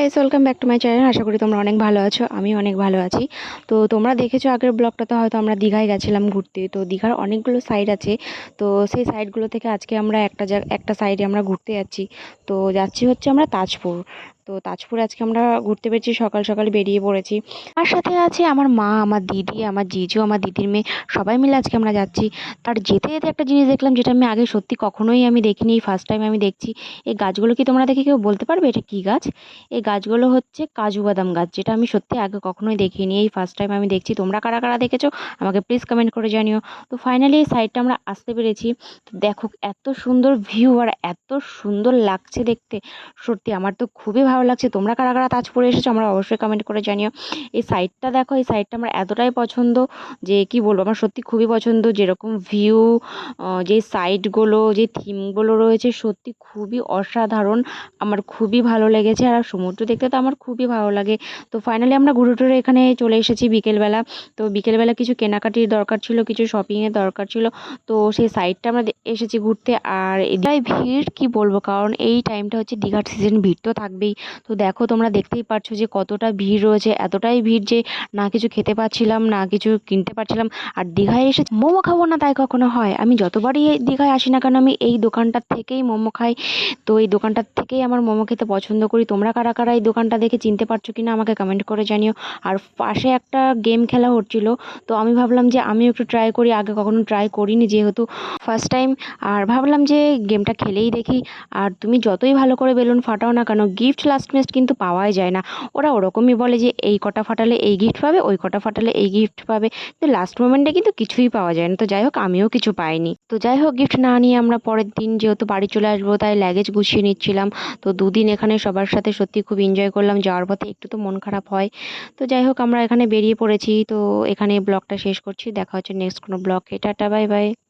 Guys, welcome back to my channel. আশা করি তোমরা অনেক ভালো আছো। আমি অনেক ভালো আছি। তো তোমরা দেখেছো আগের ব্লগটাতে, হয়তো আমরা দীঘায় গেছিলাম ঘুরতে। তো দীঘার অনেকগুলো সাইড আছে। তো সেই সাইডগুলো থেকে আজকে আমরা একটা সাইডে আমরা ঘুরতে যাচ্ছি। তো যাচ্ছি হচ্ছে আমরা তাজপুর। তো তাজপুরে আজকে আমরা ঘুরতে পেরেছি, সকাল সকাল বেরিয়ে পড়েছি। আর সাথে আছে আমার মা, আমার দিদি, আমার জিজু, আমার দিদির মেয়ে, সবাই মিলে আজকে আমরা যাচ্ছি। তার যেতে যেতে একটা জিনিস দেখলাম, যেটা আমি আগে সত্যি কখনোই আমি দেখিনি, ফার্স্ট টাইম আমি দেখছি। এই গাছগুলো কি তোমরা দেখে কেউ বলতে পারবে এটা কী গাছ? এই গাছগুলো হচ্ছে কাজু বাদাম গাছ, যেটা আমি সত্যি আগে কখনোই দেখিনি। এই ফার্স্ট টাইম আমি দেখছি। তোমরা কারা কারা দেখেছো আমাকে প্লিজ কমেন্ট করে জানিও। তো ফাইনালি এই সাইডটা আমরা আসতে পেরেছি। তো দেখো, এত সুন্দর ভিউ আর এত সুন্দর লাগছে দেখতে। সত্যি আমার তো খুবই ভালো লাগছে। তোমরা কারা কারা তাজপুরে এসেছো আমরা অবশ্যই কমেন্ট করে জানিও। এই সাইডটা দেখো, এই সাইডটা আমার এতটাই পছন্দ যে কি বলবো, আমার সত্যি খুবই পছন্দ। যেরকম ভিউ, যে সাইডগুলো, যে থিমগুলো রয়েছে, সত্যি খুবই অসাধারণ। আমার খুবই ভালো লেগেছে। আর সমুদ্র দেখতে তো আমার খুবই ভালো লাগে। তো ফাইনালি আমরা ঘুরে টুরে এখানে চলে এসেছি বিকেলবেলা। তো বিকেলবেলা কিছু কেনাকাটির দরকার ছিল, কিছু শপিংয়ের দরকার ছিল। তো সেই সাইডটা আমরা এসেছি ঘুরতে। আর এদিকে ভিড় কি বলবো, কারণ এই টাইমটা হচ্ছে দীঘার সিজন, ভিড় তো থাকবেই। তো দেখো, তোমরা দেখতেই পারছো যে কতটা ভিড় রয়েছে। এতটাই ভিড় যে না কিছু খেতে পাচ্ছিলাম, না কিছু কিনতে পারছিলাম। আর দীঘায় এসে মোমো খাবো না তাই কখনো হয়? আমি যতবারই এই দীঘায় আসি না কেন, আমি এই দোকানটার থেকেই মোমো খাই। তো এই দোকানটার থেকেই আমার মোমো খেতে পছন্দ করি। তোমরা কারা কারা এই দোকানটা দেখে চিনতে পারছো কিনা আমাকে কমেন্ট করে জানিও। আর পাশে একটা গেম খেলা হচ্ছিল। তো আমি ভাবলাম যে আমিও একটু ট্রাই করি, আগে কখনো ট্রাই করিনি যেহেতু ফার্স্ট টাইম। আর ভাবলাম যে গেমটা খেলেই দেখি। আর তুমি যতই ভালো করে বেলুন ফাটাও না কেন, গিফট লাস্ট মিনিট কিন্তু পাওয়াই যায় না। ওরা ওরকমই বলে যে এই কটা ফাটালে এই গিফট পাবে, ওই কটা ফাটালে এই গিফট পাবে। তো লাস্ট মোমেন্টে কিন্তু কিছুই পাওয়া যায় না। তো যাই হোক, আমিও কিছু পাইনি। তো যাই হোক, গিফট না নিয়ে আমরা পরের দিন যেহেতু বাড়ি চলে আসবো, তাই লাগেজ গুছিয়ে নিচ্ছিলাম। তো দুদিন এখানে সবার সাথে সত্যি খুব এনজয় করলাম। যাওয়ার পথে একটু তো মন খারাপ হয়। তো যাই হোক, আমরা এখানে বেরিয়ে পড়েছি। তো এখানে ব্লগটা শেষ করছি। দেখা হচ্ছে নেক্সট কোনো ব্লগে। Tata, bye bye.